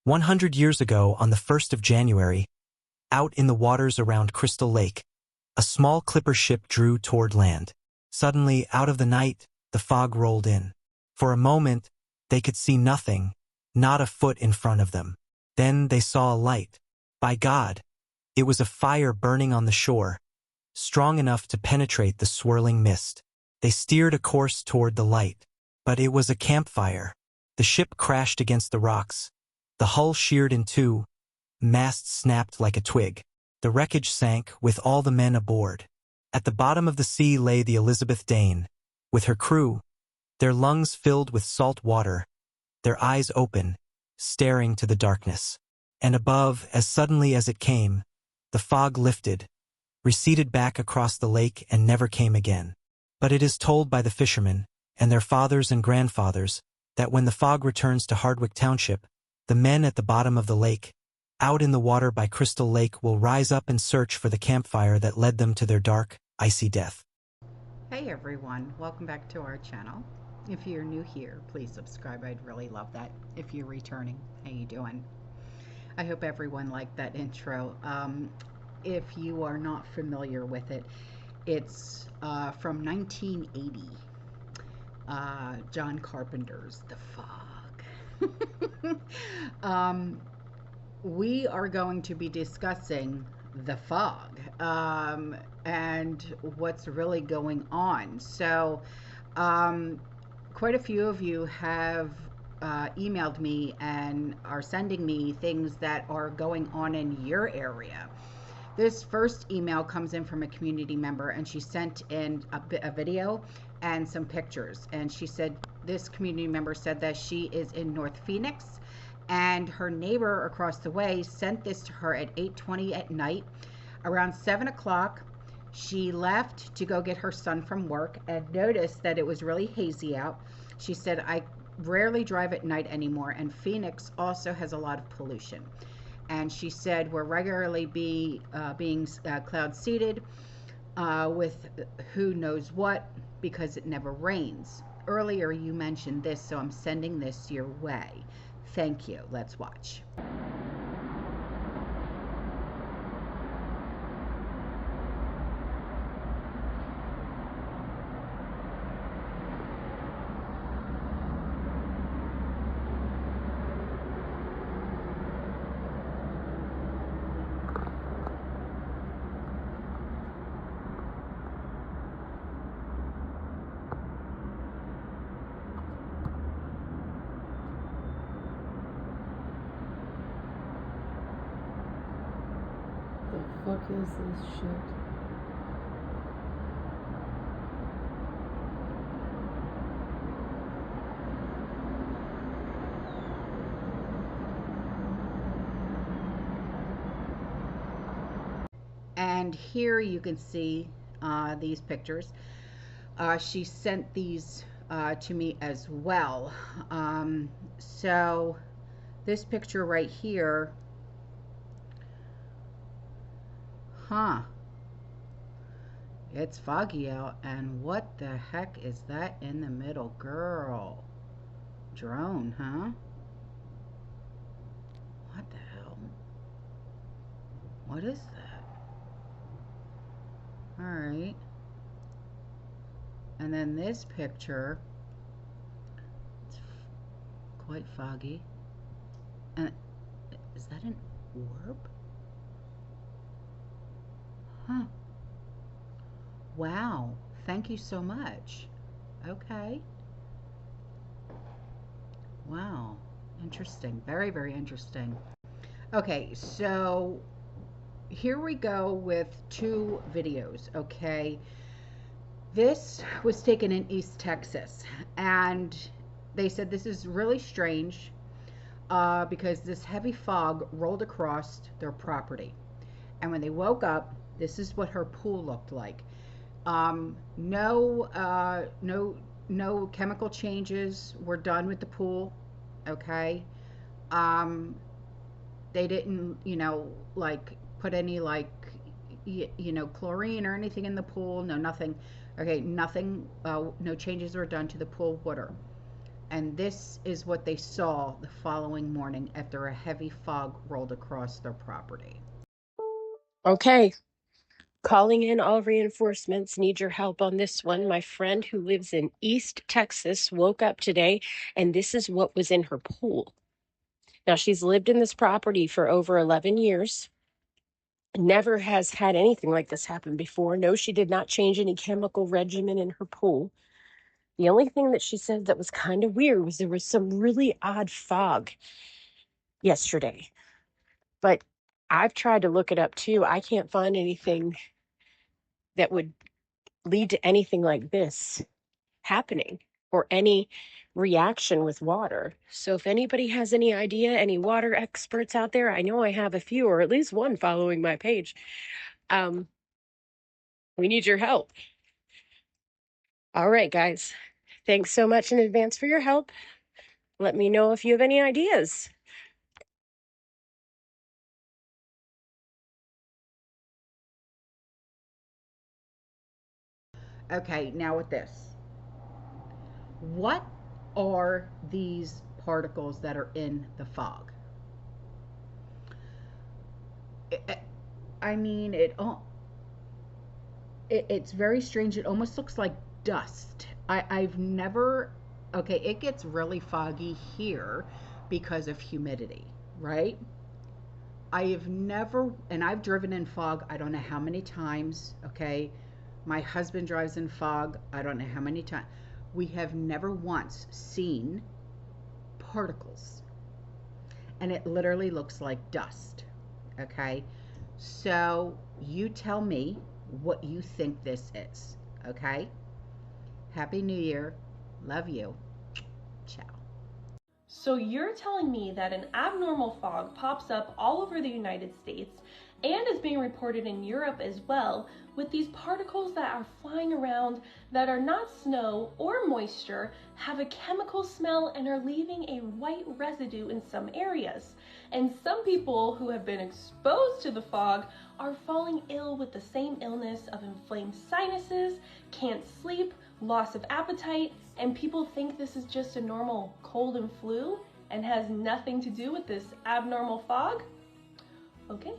100 years ago, on the 1st of January, out in the waters around Crystal Lake, a small clipper ship drew toward land. Suddenly, out of the night, the fog rolled in. For a moment, they could see nothing, not a foot in front of them. Then they saw a light. By God! It was a fire burning on the shore, strong enough to penetrate the swirling mist. They steered a course toward the light. But it was a campfire. The ship crashed against the rocks. The hull sheared in two, masts snapped like a twig. The wreckage sank with all the men aboard. At the bottom of the sea lay the Elizabeth Dane, with her crew, their lungs filled with salt water, their eyes open, staring to the darkness. And above, as suddenly as it came, the fog lifted, receded back across the lake and never came again. But it is told by the fishermen, and their fathers and grandfathers, that when the fog returns to Hardwick Township, the men at the bottom of the lake, out in the water by Crystal Lake, will rise up and search for the campfire that led them to their dark, icy death. Hey everyone, welcome back to our channel. If you're new here, please subscribe. I'd really love that. If you're returning, how you doing? I hope everyone liked that intro. If you are not familiar with it, it's from 1980. John Carpenter's The Fog. We are going to be discussing the fog and what's really going on. So, quite a few of you have emailed me and are sending me things that are going on in your area. This first email comes in from a community member, and she sent in a video and some pictures. And she said, this community member said that she is in North Phoenix, and her neighbor across the way sent this to her at 8:20 at night. Around 7 o'clock, she left to go get her son from work and noticed that it was really hazy out. She said, I rarely drive at night anymore, and Phoenix also has a lot of pollution. And she said, we're regularly being cloud seeded with who knows what, because it never rains. Earlier you mentioned this, so I'm sending this your way. Thank you. Let's watch. The fuck is this shit? And here you can see these pictures. She sent these to me as well. So this picture right here, it's foggy out, and what the heck is that in the middle? Girl, drone, huh? What the hell? What is that? All right. And then this picture, it's quite foggy. And is that an orb? Huh. Wow. Thank you so much. Okay. Wow. Interesting. Very, very interesting. Okay, so here we go with two videos, okay? This was taken in East Texas, and they said this is really strange because this heavy fog rolled across their property. And when they woke up, this is what her pool looked like. No chemical changes were done with the pool, okay? They didn't, like put any chlorine or anything in the pool. No, nothing. Okay, nothing. No changes were done to the pool water. And this is what they saw the following morning after a heavy fog rolled across their property. Okay, calling in all reinforcements. Need your help on this one. My friend who lives in East Texas woke up today, and this is what was in her pool. Now, she's lived in this property for over 11 years. Never has had anything like this happen before. No, she did not change any chemical regimen in her pool. The only thing that she said that was kind of weird was there was some really odd fog yesterday. But I've tried to look it up too. I can't find anything that would lead to anything like this happening or any reaction with water. So if anybody has any idea, any water experts out there, I know I have a few or at least one following my page. We need your help. All right, guys. Thanks so much in advance for your help. Let me know if you have any ideas. Okay, now with this. What are these particles that are in the fog? I mean, it's very strange. It almost looks like dust. I've never, okay, it gets really foggy here because of humidity, right? I have never, and I've driven in fog, I don't know how many times, okay? My husband drives in fog, I don't know how many times. We have never once seen particles. And it literally looks like dust, okay? So you tell me what you think this is, okay? Happy New Year. Love you. Ciao. So you're telling me that an abnormal fog pops up all over the United States and is being reported in Europe as well, with these particles that are flying around that are not snow or moisture, have a chemical smell, and are leaving a white residue in some areas. And some people who have been exposed to the fog are falling ill with the same illness of inflamed sinuses, can't sleep, loss of appetite, and people think this is just a normal cold and flu and has nothing to do with this abnormal fog? Okay,